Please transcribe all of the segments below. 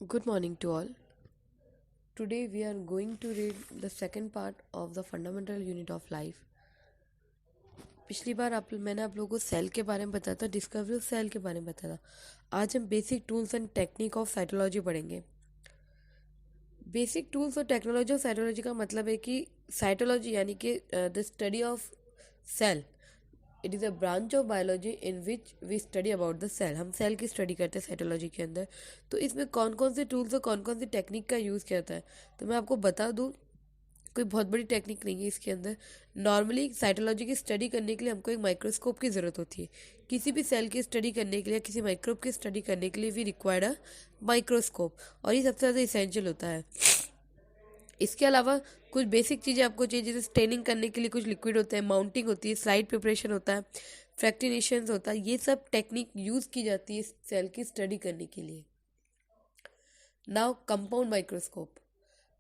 Good morning to all. Today we are going to read the second part of the fundamental unit of life. पिछली बार मैंने आप लोगों को cell के बारे में बताया था, डिस्कवरी ऑफ सेल के बारे में बताया था। आज हम basic tools and technique of cytology पढ़ेंगे। बेसिक टूल्स और टेक्नोलॉजी ऑफ साइटोलॉजी का मतलब है कि साइटोलॉजी यानी कि the study of cell, it is a branch of biology in which we study about the cell. हम सेल की स्टडी करते हैं साइटोलॉजी के अंदर। तो इसमें कौन कौन से टूल्स और कौन कौन सी टेक्निक का यूज़ किया जाता है, तो मैं आपको बता दूँ। कोई बहुत बड़ी टेक्निक नहीं है इसके अंदर। नॉर्मली साइटोलॉजी की स्टडी करने के लिए हमको एक माइक्रोस्कोप की ज़रूरत होती है। किसी भी सेल की स्टडी करने के लिए, किसी माइक्रोब की स्टडी करने के लिए वी रिक्वायर्ड अ माइक्रोस्कोप, और ये सबसे ज़्यादा इसेंशियल होता है। इसके अलावा कुछ बेसिक चीज़ें आपको चाहिए, जैसे स्टेनिंग करने के लिए कुछ लिक्विड होता है, माउंटिंग होती है, स्लाइड प्रिपरेशन होता है, फ्रैक्टिनेशन होता है। ये सब टेक्निक यूज़ की जाती है सेल की स्टडी करने के लिए। Now compound microscope.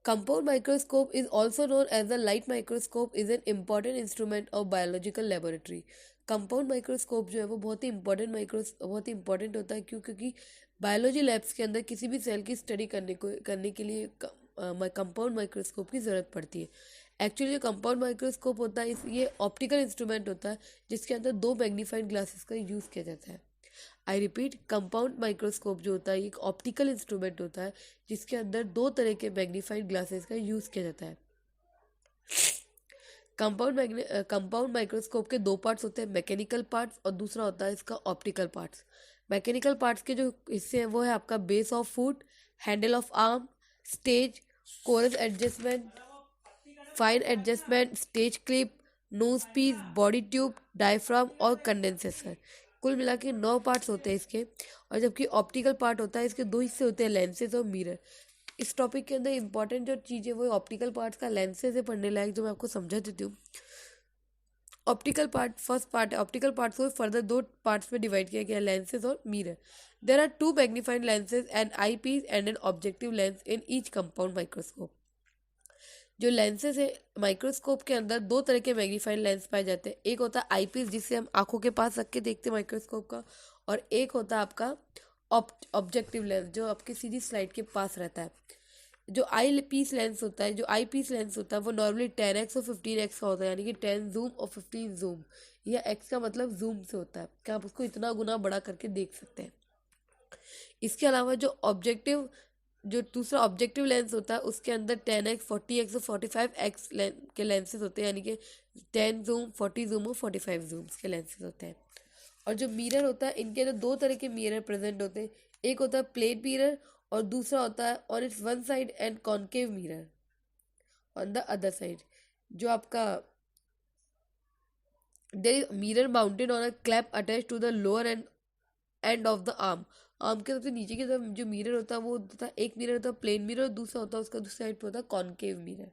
Compound microscope is also known as the light microscope is an important instrument of biological laboratory. Compound microscope जो है वो बहुत ही इंपॉर्टेंट होता है। क्योंकि बायोलॉजी लैब्स के अंदर किसी भी सेल की स्टडी करने के लिए कंपाउंड माइक्रोस्कोप की ज़रूरत पड़ती है। एक्चुअली जो कंपाउंड माइक्रोस्कोप होता है ये ऑप्टिकल इंस्ट्रूमेंट होता है, जिसके अंदर 2 मैग्नीफाइंग ग्लासेस का यूज़ किया जाता है। आई रिपीट, कंपाउंड माइक्रोस्कोप जो होता है एक ऑप्टिकल इंस्ट्रूमेंट होता है, जिसके अंदर 2 तरह के मैग्नीफाइड ग्लासेस का यूज़ किया जाता है। कंपाउंड माइक्रोस्कोप के 2 पार्ट्स होते हैं, मैकेनिकल पार्ट्स और दूसरा होता है इसका ऑप्टिकल पार्ट्स। मैकेनिकल पार्ट्स के जो हिस्से हैं वो है आपका base of foot, handle of arm, stage, coarse adjustment, fine adjustment, stage clip, nose piece, body tube, diaphragm और कंडेंसर। कुल मिला के 9 पार्ट्स होते हैं इसके। और जबकि ऑप्टिकल पार्ट होता है इसके 2 हिस्से होते हैं, लेंसेज और मिरर। इस टॉपिक के अंदर इंपॉर्टेंट जो चीज़ है वो ऑप्टिकल पार्ट्स का लेंसेज है पढ़ने लायक, जो मैं आपको समझा देती हूँ। ऑप्टिकल पार्ट फर्स्ट पार्ट है। ऑप्टिकल पार्ट्स को फर्दर 2 पार्ट्स में डिवाइड किया गया, लेंसेज और mirror. There are 2 magnifying lenses, an eye piece and an objective lens in each compound microscope. जो लेंसेज है माइक्रोस्कोप के अंदर 2 तरह के मैग्नीफाइंग लेंस पाए जाते हैं। एक होता है आई पीस, जिससे हम आंखों के पास रख के देखते हैं माइक्रोस्कोप का, और एक होता है आपका ऑब्जेक्टिव लेंस, जो आपकी सीधी स्लाइड के पास रहता है। जो आई पीस लेंस होता है वो नॉर्मली 10x और 15x का होता है, यानी कि 10 जूम और 15 जूम, या x का मतलब जूम से होता है कि आप उसको इतना गुना बड़ा करके देख सकते हैं। इसके अलावा जो दूसरा ऑब्जेक्टिव लेंस होता है उसके अंदर 10x, 40x और 45x के लेंसेज होते हैं, यानी कि 10 जूम, 40 जूम और 45 जूम्स के लेंसेज होते हैं। और जो मिरर होता है, इनके अंदर 2 तरह के मिरर प्रेजेंट होते हैं। एक होता है प्लेन मिरर और दूसरा होता है on its one side and concave mirror on the other side. जो आपका there is mirror mounted on a clamp attach to the lower end of the arm के सबसे नीचे की तरफ जो मिरर होता है वो होता है, एक मिरर होता है प्लेन मिरर और दूसरा होता है उसका दूसरी साइड पे होता है कॉन्केव मिरर,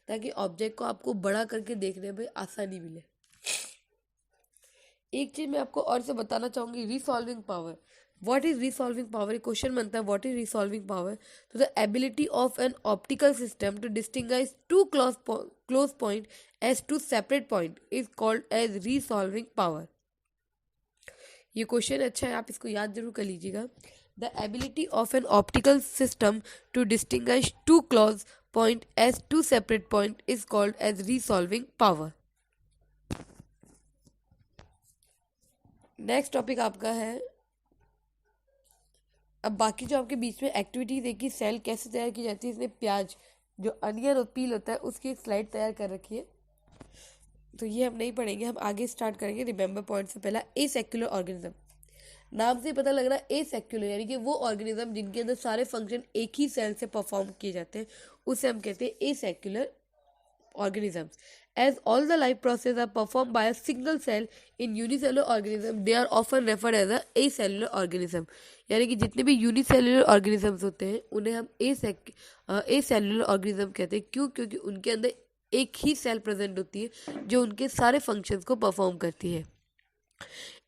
ताकि ऑब्जेक्ट को आपको बड़ा करके देखने में आसानी मिले। एक चीज मैं आपको और से बताना चाहूंगी, resolving power. What is resolving power? Question बनता है व्हाट इज रिसॉल्विंग पावर। तो the ability of an optical system to distinguish 2 close point as 2 separate point is called as resolving power. ये क्वेश्चन अच्छा है, आप इसको याद जरूर कर लीजिएगा। The ability of an optical system to distinguish 2 close point as 2 separate point is called as resolving power. Next topic आपका है, अब बाकी जो आपके बीच में एक्टिविटी देखी, सेल कैसे तैयार की जाती है, इसने प्याज जो अनियन और पील होता है उसकी एक स्लाइड तैयार कर रखी है, तो ये हम नहीं पढ़ेंगे, हम आगे स्टार्ट करेंगे। रिमेंबर पॉइंट से पहला एसेक्युलर ऑर्गेनिज्म। नाम से पता लग रहा है एसेक्युलर, यानी कि वो ऑर्गेनिज्म जिनके अंदर सारे फंक्शन एक ही सेल से परफॉर्म किए जाते हैं, उसे हम कहते हैं एसेक्युलर organisms. As all the life processes are performed by a single cell in unicellular organism, they are often referred as a acellular organism. यानी कि जितने भी यूनिसेलुलर ऑर्गेनिजम्स होते हैं उन्हें हम एसेलुलर ऑर्गेनिज्म कहते हैं। क्यों? क्योंकि उनके अंदर एक ही सेल प्रेजेंट होती है जो उनके सारे फंक्शंस को परफॉर्म करती है।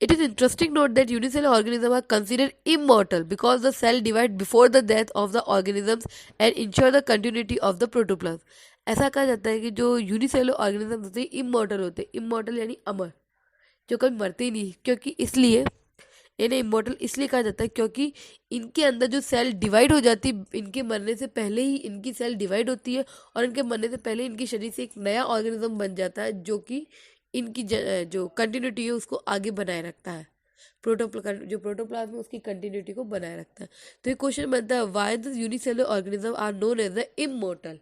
It is interesting to note that unicellular organisms are considered immortal because the cell divide before the death of the organisms and ensure the continuity of the protoplasm. ऐसा कहा जाता है कि जो यूनिसेलुलर ऑर्गेनिज्म होते हैं इमॉर्टल होते हैं। इमॉर्टल यानी अमर, जो कभी मरते ही नहीं, क्योंकि इन्हें इमॉर्टल इसलिए कहा जाता है क्योंकि इनके अंदर जो सेल डिवाइड हो जाती है, इनके मरने से पहले ही इनकी सेल डिवाइड होती है और इनके मरने से पहले इनके शरीर से एक नया ऑर्गेनिज्म बन जाता है जो कि इनकी जो कंटिन्यूटी है उसको आगे बनाए रखता है। जो प्रोटोप्लाज्म है उसकी कंटिन्यूटी को बनाए रखता है। तो ये क्वेश्चन बनता है, why the unicellular organism are known as the immortal.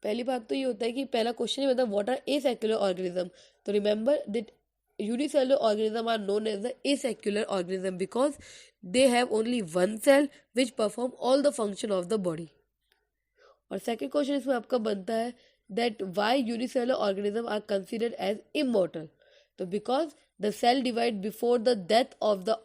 पहली बात तो ये होता है कि पहला क्वेश्चन ही मतलब व्हाट आर एसेक्युलर ऑर्गेनिज्म। तो remember that unicellular organism are known as the asecular organism because they have only one cell which perform all the function of the body। और सेकंड क्वेश्चन इसमें आपका बनता है that why unicellular organism are considered as immortal। तो because the cell divide before the death of the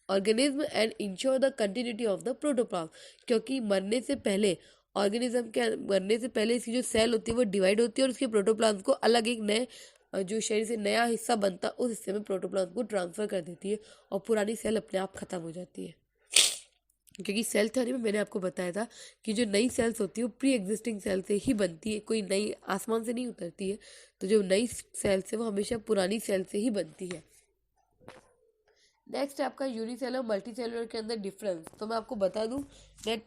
organism and ensure the continuity of the protoplasm। क्योंकि मरने से पहले ऑर्गेनिज्म के मरने से पहले इसकी जो सेल होती है वो डिवाइड होती है और उसके प्रोटोप्लाज्म को अलग एक नए जो शरीर से नया हिस्सा बनता है उस हिस्से में प्रोटोप्लाज्म को ट्रांसफर कर देती है और पुरानी सेल अपने आप खत्म हो जाती है। क्योंकि सेल थ्योरी में मैंने आपको बताया था कि जो नई सेल्स होती है वो प्री एग्जिस्टिंग सेल से ही बनती है, कोई नई आसमान से नहीं उतरती है। तो जो नई सेल्स है वो हमेशा पुरानी सेल से ही बनती है। नेक्स्ट है आपका यूनिसेलुलर मल्टीसेलुलर के अंदर डिफरेंस। तो मैं आपको बता दूं that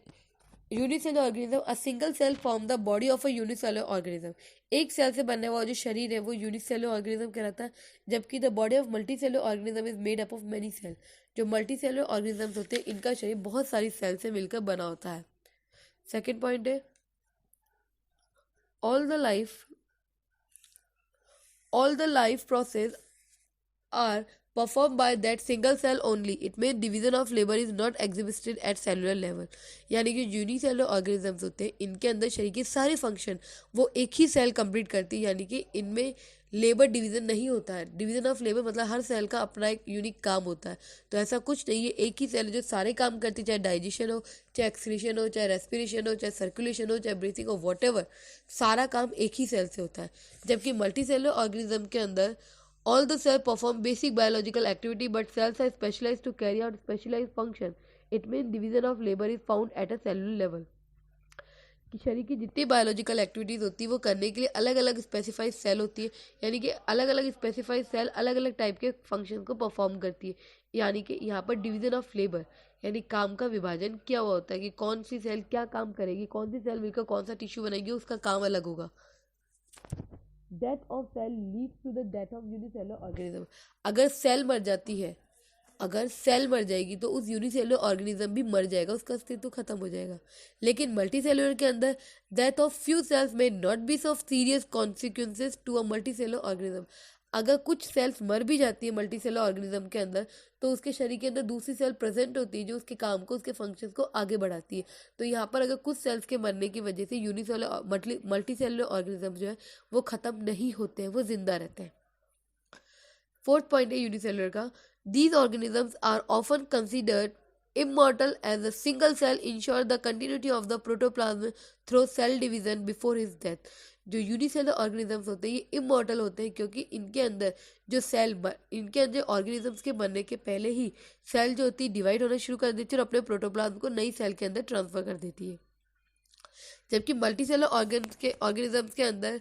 unicellular organism a single cell form the body of a unicellular organism. एक सेल से बनने वाला जो शरीर है वो यूनिसेलुलर ऑर्गेनिज्म कहलाता है, जबकि the body of multicellular organism is made up of many cell. जो मल्टीसेलुलर ऑर्गेनिजम्स होते हैं इनका शरीर बहुत सारी सेल से मिलकर बना होता है। सेकेंड पॉइंट है all the life process are performed by that single cell only. It means division of labor is not exhibited at cellular level। यानी कि यूनिसेलुलर ऑर्गेनिजम्स होते हैं इनके अंदर शरीर के सारे फंक्शन वो एक ही सेल कंप्लीट करती है, यानी कि इनमें लेबर डिवीजन नहीं होता है। डिवीजन ऑफ लेबर मतलब हर सेल का अपना एक यूनिक काम होता है। तो ऐसा कुछ नहीं है, एक ही सेल जो सारे काम करती है, चाहे डाइजेशन हो, चाहे एक्सक्रीशन हो, चाहे रेस्पिरेशन हो, चाहे सर्कुलेशन हो, चाहे ब्रीथिंग हो, वॉट सारा काम एक ही सेल से होता है। जबकि मल्टी सेलुलर ऑर्गेनिज्म के अंदर all the cells perform basic biological activity, but cells are specialized to carry out specialized function। It means division of labor is found at a cellular level। कि शरीर की जितनी बायोलॉजिकल एक्टिविटीज़ होती है वो करने के लिए अलग अलग स्पेसिफाइड सेल होती है, यानी कि अलग अलग स्पेसिफाइड सेल अलग अलग टाइप के फंक्शन को परफॉर्म करती है। यानी कि यहाँ पर डिवीजन ऑफ लेबर यानी काम का विभाजन किया हुआ होता है कि कौन सी सेल क्या काम करेगी, कौन सी सेल मिलकर कौन सा टिश्यू बनाएगी, उसका काम अलग होगा। Death of cell leads to the death of unicellular organism. अगर सेल मर जाती है, अगर सेल मर जाएगी तो उस यूनिसेलुलर ऑर्गेनिज्म भी मर जाएगा, उसका अस्तित्व खत्म हो जाएगा। लेकिन मल्टीसेलुलर के अंदर death of few cells may not be of serious consequences to a multicellular organism. अगर कुछ सेल्स मर भी जाती है मल्टीसेलुलर ऑर्गेनिज्म के अंदर तो उसके शरीर के अंदर दूसरी सेल प्रेजेंट होती है जो उसके काम को, उसके फंक्शंस को आगे बढ़ाती है। तो यहाँ पर अगर कुछ सेल्स के मरने की वजह से यूनिसेलुलर मल्टीसेलुलर ऑर्गेनिज्म जो है वो खत्म नहीं होते हैं, वो जिंदा रहते हैं। फोर्थ पॉइंट है यूनिसेलुलर का, these organisms are often considered immortal as a single cell ensure the continuity of the protoplasm through cell division before his death। जो यूनिसेलुलर ऑर्गेनिजम्स होते हैं ये इमॉर्टल होते हैं क्योंकि इनके अंदर इनके अंदर ऑर्गेनिजम्स के बनने के पहले ही सेल जो होती है डिवाइड होना शुरू कर देती है और अपने प्रोटोप्लाज्म को नई सेल के अंदर ट्रांसफर कर देती है। जबकि मल्टीसेलुलर ऑर्गेनिजम्स के अंदर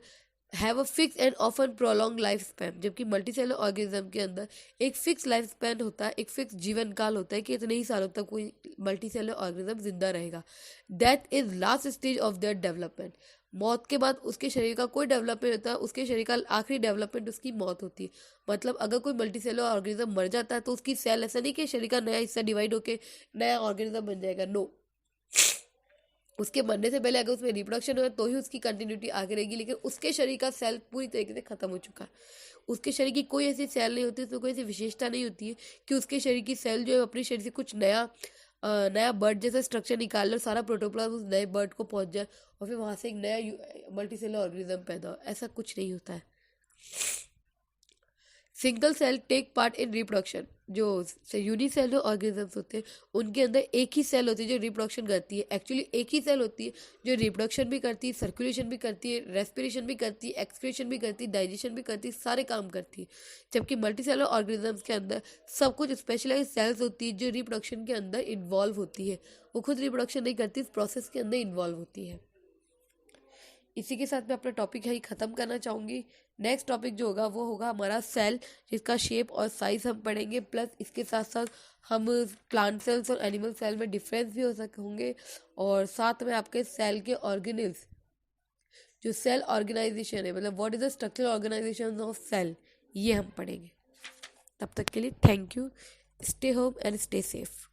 have a fix and often prolong life span. जबकि मल्टीसेलुलर ऑर्गेनिज्म के अंदर एक फिक्स लाइफ स्पैन होता है, एक फिक्स जीवन काल होता है कि इतने ही सालों तक कोई मल्टीसेलुलर ऑर्गेनिज्म जिंदा रहेगा। Death is last stage of their development. मौत के बाद उसके शरीर का कोई डेवलपमेंट होता है, उसके शरीर का आखिरी डेवलपमेंट उसकी मौत होती है। मतलब अगर कोई मल्टीसेलुलर ऑर्गेनिज्म मर जाता है तो उसकी सेल ऐसा नहीं कि शरीर का नया हिस्सा डिवाइड होकर नया ऑर्गेनिज्म बन जाएगा, नो। उसके मरने से पहले अगर उसमें रिप्रोडक्शन हुआ तो ही उसकी कंटिन्यूटी आगे रहेगी, लेकिन उसके शरीर का सेल पूरी तरीके से खत्म हो चुका है। उसके शरीर की कोई ऐसी सेल नहीं होती, उसमें कोई ऐसी विशेषता नहीं होती है कि उसके शरीर की सेल जो है अपने शरीर से कुछ नया बर्ड जैसा स्ट्रक्चर निकाल लो, सारा प्रोटोप्लाज्म उस नए बर्ड को पहुंच जाए और फिर वहां से एक नया मल्टीसेलुलर ऑर्गेनिज्म पैदा हो, ऐसा कुछ नहीं होता है। Single cell take part in reproduction. जो यूनिसेलुलर ऑर्गेनिजम्स होते हैं उनके अंदर एक ही सेल होती है जो रिप्रोडक्शन करती है। एक्चुअली एक ही सेल होती है जो रिप्रोडक्शन भी करती है, सर्कुलेशन भी करती है, रेस्पिरेशन भी करती है, एक्सक्रीशन भी करती है, डाइजेशन भी करती है, सारे काम करती है। जबकि मल्टीसेलुलर ऑर्गेनिजम्स के अंदर सब कुछ स्पेशलाइज सेल्स होती है जो रिप्रोडक्शन के अंदर इन्वॉल्व होती है। वो खुद रिप्रोडक्शन नहीं करती, इस प्रोसेस के अंदर इन्वॉल्व होती है। इसी के साथ मैं अपना टॉपिक यही ख़त्म करना चाहूँगी। नेक्स्ट टॉपिक जो होगा वो होगा हमारा सेल, जिसका शेप और साइज़ हम पढ़ेंगे, प्लस इसके साथ साथ हम प्लांट सेल्स और एनिमल सेल में डिफरेंस भी हो सक होंगे, और साथ में आपके सेल के ऑर्गेनेल्स, जो सेल ऑर्गेनाइजेशन है, मतलब what is the structural organization of cell, ये हम पढ़ेंगे। तब तक के लिए thank you. Stay home and stay safe.